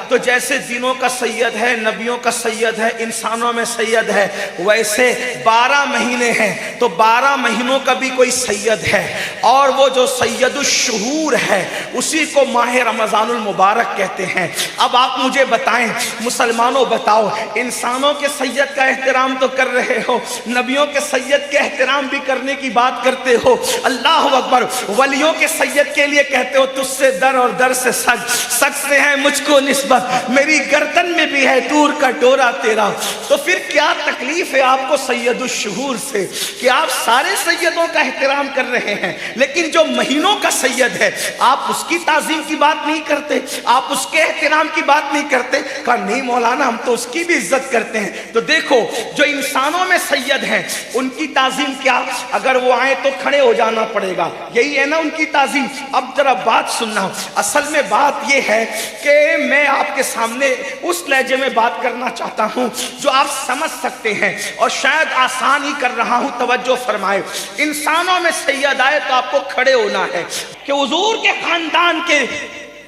تو جیسے دینوں کا سید ہے، نبیوں کا سید ہے، انسانوں میں سید ہے، ویسے 12 مہینے ہیں تو 12 مہینوں کا بھی کوئی سید ہے، اور وہ جو سید الشہور ہے اسی کو ماہ رمضان المبارک کہتے ہیں۔ اب آپ مجھے بتائیں مسلمانوں، بتاؤ انسانوں کے سید کا احترام تو کر رہے ہو، نبیوں کے سید کے احترام بھی کرنے کی بات کرتے ہو، اللہ اکبر، ولیوں کے سید کے لیے کہتے ہو تجھ سے در اور در سے سگ، سگ سے ہے مجھ کو نسبت، میری گردن میں بھی ہے دور کا ڈورا تیرا۔ تو پھر کیا تکلیف ہے آپ کو سید الشہور سے کہ آپ سارے سیدوں کا احترام کر رہے ہیں، لیکن جو مہینوں کا سید ہے آپ اس کی تعظیم کی بات نہیں کرتے، آپ اس کے احترام کی بات نہیں کرتے؟ کہا نہیں مولانا ہم تو اس کی بھی عزت کرتے ہیں۔ تو دیکھو جو انسانوں میں سید ہیں ان کی تعظیم کیا، اگر وہ آئیں تو کھڑے ہو جانا پڑے گا، یہی ہے نا ان کی تعظیم۔ اب ذرا بات سننا، اصل میں بات یہ ہے کہ میں آپ کے سامنے اس لہجے میں بات کرنا چاہتا ہوں جو آپ سمجھ سکتے ہیں، اور شاید آسان ہی کر رہا ہوں، توجہ فرمائے۔ انسانوں میں سید آئے تو آپ کو کھڑے ہونا ہے کہ حضور کے خاندان کے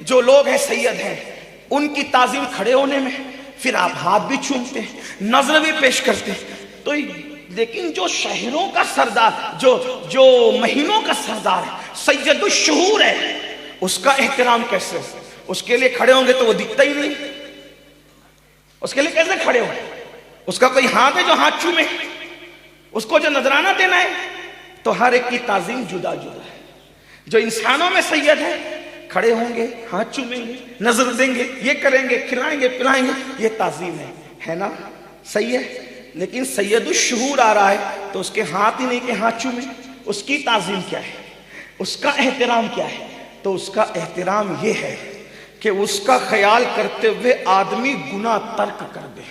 جو لوگ ہیں سید ہیں ان کی تعظیم کھڑے ہونے میں، پھر آپ ہاتھ بھی چومتے ہیں، نظر بھی پیش کرتے ہیں۔ تو لیکن جو شہروں کا سردار، جو مہینوں کا سردار ہے، سید الشہور ہے، اس کا احترام کیسے ہو؟ اس کے لیے کھڑے ہوں گے تو وہ دکھتا ہی نہیں، اس کے لیے کیسے کھڑے ہوں؟ اس کا کوئی ہاتھ ہے جو ہاتھ چومے؟ اس کو جو نذرانہ دینا ہے؟ تو ہر ایک کی تعظیم جدا جدا ہے۔ جو انسانوں میں سید ہے کھڑے ہوں گے، ہاتھ چومیں گے، نظر دیں گے، یہ کریں گے، کھلائیں گے پلائیں گے، یہ تعظیم ہے نا؟ صحیح ہے۔ لیکن سید الشہور آ رہا ہے تو اس کے ہاتھ ہی نہیں کہ ہاتھ چومیں، اس کی تعظیم کیا ہے، اس کا احترام کیا ہے؟ تو اس کا احترام یہ ہے کہ اس کا خیال کرتے ہوئے آدمی گناہ ترک کر دے،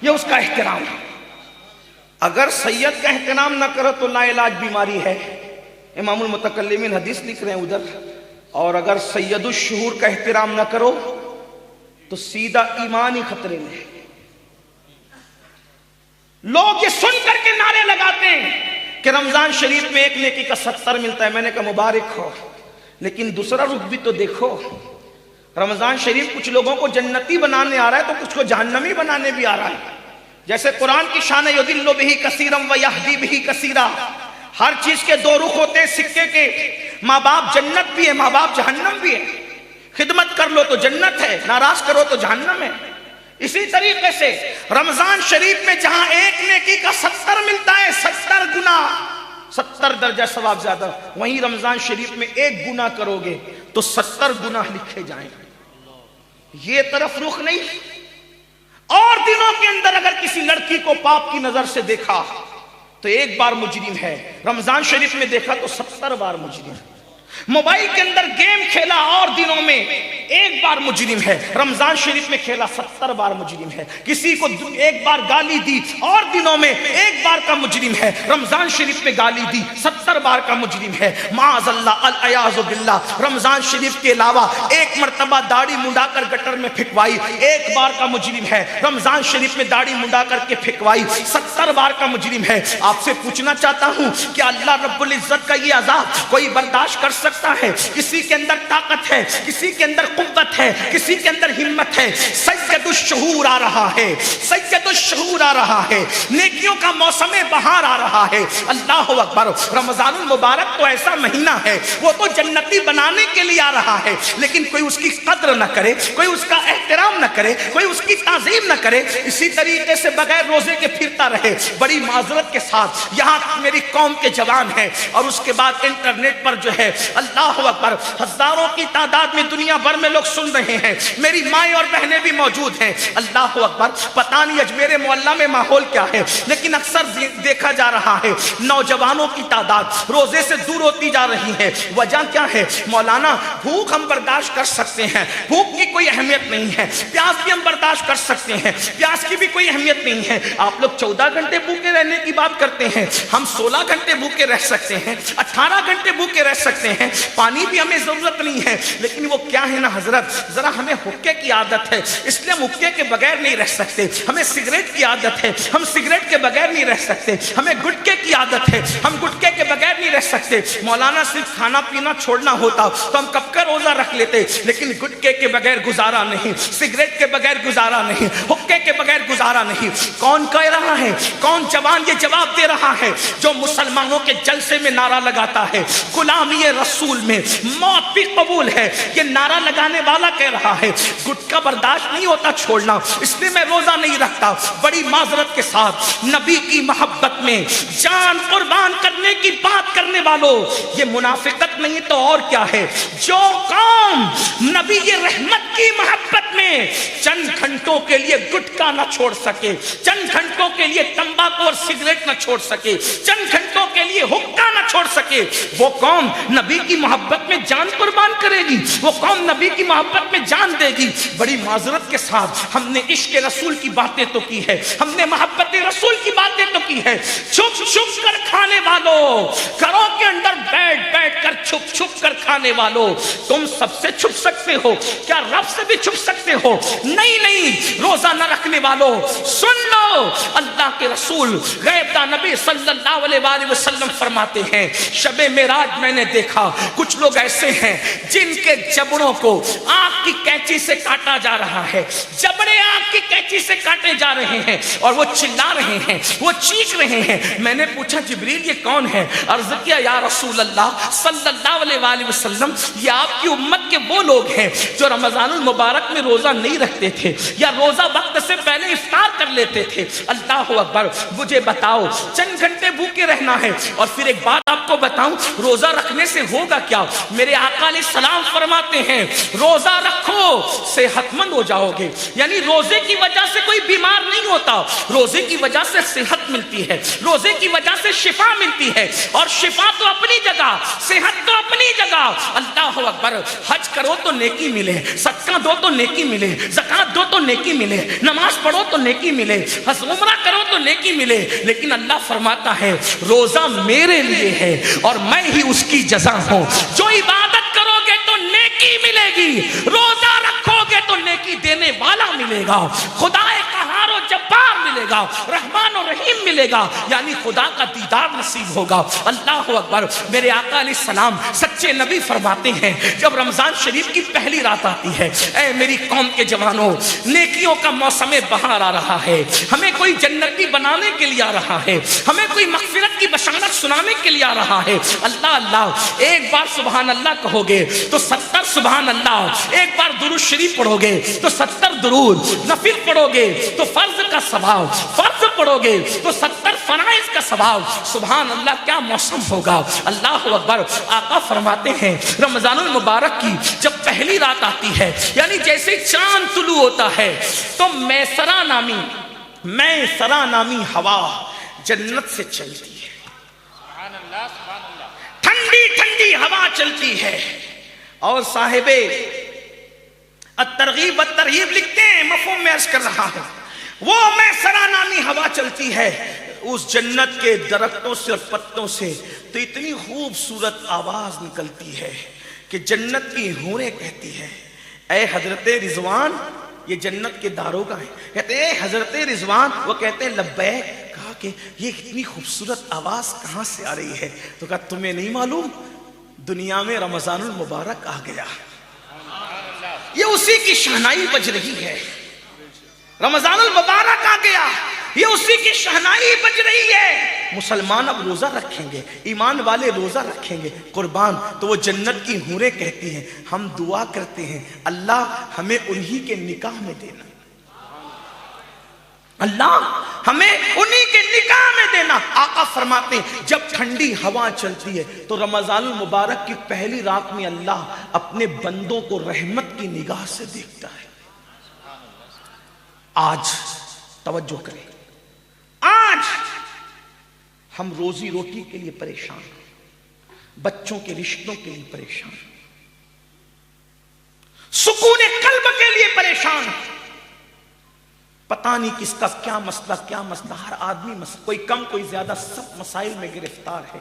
یہ اس کا احترام ہے۔ اگر سید کا احترام نہ کرو تو لا علاج بیماری ہے، امام المتکلمین حدیث لکھ رہے ہیں ادھر۔ اور اگر سید الشہور کا احترام نہ کرو تو سیدھا ایمان ہی خطرے میں ہے۔ لوگ یہ سن کر کے نعرے لگاتے ہیں کہ رمضان شریف میں ایک نیکی کا 70 ملتا ہے، میں نے کہا مبارک ہو، لیکن دوسرا رخ بھی تو دیکھو۔ رمضان شریف کچھ لوگوں کو جنتی بنانے آ رہا ہے تو کچھ کو جہنمی بنانے بھی آ رہا ہے۔ جیسے قرآن کی شان یضل بہ کثیرا ویہدی بہ کثیرا، ہر چیز کے دو رخ ہوتے ہیں سکے کے، ماں باپ جنت بھی ہے، ماں باپ جہنم بھی ہے، خدمت کر لو تو جنت ہے، ناراض کرو تو جہنم ہے۔ اسی طریقے سے رمضان شریف میں جہاں ایک نیکی کا 70 ملتا ہے، 70 گنا، 70 درجہ ثواب زیادہ، وہیں رمضان شریف میں ایک گناہ کرو گے تو 70 گناہ لکھے جائیں گے۔ یہ طرف رخ نہیں۔ اور دنوں کے اندر اگر کسی لڑکی کو پاپ کی نظر سے دیکھا تو ایک بار مجرم ہے، رمضان شریف میں دیکھا تو 70 بار مجرم ہے۔ موبائل کے اندر گیم کھیلا اور دنوں میں ایک بار مجرم ہے، رمضان شریف میں کھیلا 70 بار مجرم ہے۔ کسی کو ایک بار گالی دی اور دنوں میں ایک بار کا مجرم ہے، رمضان شریف میں گالی دی 70 بار کا مجرم ہے۔ معاذ اللہ، العیاذ باللہ، رمضان شریف کے علاوہ ایک مرتبہ داڑھی منڈا کر گٹر میں پھینکوائی، ایک بار کا مجرم ہے۔ رمضان شریف میں داڑھی منڈا کر کے پھینکوائی، 70 بار کا مجرم ہے۔ آپ سے پوچھنا چاہتا ہوں کہ اللہ رب العزت کا یہ عذاب کوئی برداشت کر سکتا ہے؟ کسی کے اندر طاقت ہے، کسی کے اندر قوت ہے، کسی کے اندر ہمت ہے۔ سید الشہور آ رہا ہے، سید الشہور آ رہا ہے، نیکیوں کا موسم بہار آ رہا ہے۔ اللہ اکبر۔ رمضان المبارک تو ایسا مہینہ ہے، وہ تو جنتی بنانے کے لیے آ رہا ہے، لیکن کوئی اس کی قدر نہ کرے، کوئی اس کا احترام نہ کرے، کوئی اس کی تعظیم نہ کرے، اسی طریقے سے بغیر روزے کے پھرتا رہے۔ بڑی معذرت کے ساتھ یہاں میری قوم کے جوان ہیں اور اس کے بعد انٹرنیٹ پر جو ہے اللہ اکبر ہزاروں کی تعداد میں دنیا بھر میں لوگ سن رہے ہیں، میری مائیں اور بہنیں بھی موجود ہیں۔ اللہ اکبر۔ پتہ نہیں اجمیر معلیٰ میں ماحول کیا ہے، لیکن اکثر دیکھا جا رہا ہے نوجوانوں کی تعداد روزے سے دور ہوتی جا رہی ہے۔ وجہ کیا ہے؟ مولانا بھوک ہم برداشت کر سکتے ہیں، بھوک کی کوئی اہمیت نہیں ہے، پیاس بھی ہم برداشت کر سکتے ہیں، پیاس کی بھی کوئی اہمیت نہیں ہے۔ آپ لوگ 14 گھنٹے بھوکے رہنے کی بات کرتے ہیں، ہم 16 گھنٹے بھوکے رہ سکتے ہیں، 18 گھنٹے بھوکے رہ سکتے ہیں، پانی بھی ہمیں ضرورت نہیں ہے۔ لیکن وہ کیا ہے نا حضرت، ذرا ہمیں حقے کی عادت ہے، اس لیے ہم حقے کے بغیر نہیں رہ سکتے۔ ہمیں سگریٹ کی عادت ہے، ہم سگریٹ کے بغیر نہیں رہ سکتے۔ ہمیں گٹکے کی عادت ہے، ہم گٹکے کے بغیر نہیں رہ سکتے۔ مولانا صرف کھانا پینا چھوڑنا ہوتا تو ہم کب کا روزہ رکھ لیتے، لیکن گٹکے کے بغیر گزارا نہیں، سگریٹ کے بغیر گزارا نہیں، حقے کے بغیر گزارا نہیں. کون کہہ رہا ہے؟ کون جوان یہ جواب دے رہا ہے؟ جو مسلمانوں کے جلسے میں نعرہ لگاتا ہے غلامی رسول میں موت بھی قبول ہے، یہ نعرہ لگانے والا کہہ رہا ہے گٹکا برداشت نہیں ہوتا چھوڑنا، اس لیے میں روزہ نہیں رکھتا. بڑی معذرت کے ساتھ نبی کی محبت میں جان قربان کرنے کی بات کرنے والوں، یہ منافقت نہیں تو اور کیا ہے؟ جو قوم نبی رحمت کی محبت میں چند گھنٹوں کے لیے گٹکا نہ چھوڑ سکے، چند گھنٹوں کے لیے تمباکو اور سگریٹ نہ چھوڑ سکے، چند گھنٹوں کے لیے حقہ نہ چھوڑ سکے، وہ قوم نبی کی محبت میں جان قربان کرے گی، وہ قوم نبی کی محبت میں جان دے گی. بڑی معذرت کے ساتھ ہم نے عشق رسول کی باتیں تو کی ہے، ہم نے محبت رسول کی باتیں تو کی ہے. چھپ چھپ کر کھانے والوں، گھروں کے اندر بیٹھ بیٹھ کر چھپ چھپ کر کھانے والوں، تم سب سے چھپ سکتے ہو کیا؟ رب سے بھی چھپ سکتے ہو؟ نہیں نہیں. روزہ نہ رکھنے والوں سن لو، اللہ کے رسول غیب داں نبی صلی اللہ علیہ وآلہ وسلم فرماتے ہیں شب معراج میں نے دیکھا کچھ لوگ ایسے ہیں جن کے جبڑوں کو آنکھ کی کینچی سے کاٹا جا رہا ہے، جبڑے آنکھ کی کینچی سے کاٹے جا رہے ہیں اور وہ چلا رہے ہیں، وہ چیخ رہے ہیں. میں نے پوچھا جبریل یہ کون ہے؟ عرض کیا یا رسول اللہ صلی اللہ علیہ وآلہ وسلم یہ آپ کی امت کے وہ لوگ ہیں جو رمضان المبارک میں روزہ نہیں رکھتے تھے یا روزہ وقت سے پہلے افطار کر لیتے تھے. اللہ اکبر. مجھے بتاؤ چند گھنٹے بھوکے رہنا ہے؟ اور پھر ایک بات آپ کو بتاؤں روزہ رکھنے سے ہوگا کیا؟ میرے آقا علیہ السلام فرماتے ہیں روزہ رکھو صحت مند ہو جاؤ گے. یعنی روزے کی وجہ سے کوئی بیمار نہیں ہوتا، روزے کی وجہ سے صحت ملتی ہے، روزے کی وجہ سے شفا ملتی ہے، اور شفا تو اپنی جگہ، صحت تو اپنی جگہ. اللہ اکبر. حج کرو تو نیکی ملے، صدقہ دو تو نیکی ملے، زکات دو تو نیکی ملے، نماز پڑھو تو نیکی ملے، عمرہ کرو تو نیکی ملے. لیکن اللہ فرماتا ہے روزہ میرے لیے ہے اور میں ہی اس کی جزا ہوں. جو عبادت کرو گے تو نیکی ملے گی، روزہ رکھو گے تو نیکی دینے والا ملے گا، خدا قہار و جبار ملے گا، رحمان و رحیم ملے گا، یعنی خدا کا دیدار نصیب ہوگا. اللہ اکبر. میرے آقا علیہ السلام سچے نبی فرماتے ہیں جب رمضان شریف کی پہلی رات آتی ہے اے میری قوم کے جوانوں نیکیوں کا موسم بہار آ رہا ہے، ہمیں کوئی جنتی بنانے کے لیے آ رہا ہے، ہمیں کوئی مغفرت کی بشارت سنانے کے لیے آ رہا ہے. اللہ اللہ. ایک بار سبحان اللہ کہو گے تو 70 سبحان اللہ، ایک بار درود شریف پڑھو گے تو 70 درود، نفل پڑھو گے تو فرض کا ثواب، فرض پڑھو گے تو 70 فرائض کا ثواب. سبحان اللہ کیا موسم ہوگا. اللہ اکبر. آقا فرماتے ہیں رمضان المبارک کی جب پہلی رات آتی ہے یعنی جیسے چاند طلوع ہوتا ہے تو میسرا نامی ہوا جنت سے چلتی ہے، ٹھنڈی ٹھنڈی ہوا چلتی ہے. اور صاحب الترغیب والترہیب لکھتے ہیں، مفہوم میں عرض کر رہا ہوں، وہ میسرا نامی ہوا چلتی ہے اس جنت کے درختوں سے اور پتوں سے تو اتنی خوبصورت آواز نکلتی ہے کہ جنت کی حوریں کہتی ہے اے حضرت رضوان. یہ جنت کے داروغہ ہیں، کہتے ہیں اے حضرت رضوان. وہ کہتے ہیں لبیک. کہا کہ یہ اتنی خوبصورت آواز کہاں سے آ رہی ہے؟ تو کہا تمہیں نہیں معلوم دنیا میں رمضان المبارک آ گیا، یہ اسی کی شہنائی بج رہی ہے. رمضان المبارک آ گیا، یہ اسی کی شہنائی بج رہی ہے. مسلمان اب روزہ رکھیں گے، ایمان والے روزہ رکھیں گے قربان. تو وہ جنت کی حوریں کہتی ہیں ہم دعا کرتے ہیں اللہ ہمیں انہی کے نکاح میں دینا، اللہ ہمیں انہی کے نکاح میں دینا. آقا فرماتے ہیں جب ٹھنڈی ہوا چلتی ہے تو رمضان المبارک کی پہلی رات میں اللہ اپنے بندوں کو رحمت کی نگاہ سے دیکھتا ہے. آج توجہ کریں، آج ہم روزی روٹی کے لیے پریشان، بچوں کے رشتوں کے لیے پریشان، سکون قلب کے لیے پریشان. پتہ نہیں کس کا کیا مسئلہ، ہر آدمی مسئلہ، کوئی کم کوئی زیادہ، سب مسائل میں گرفتار ہے.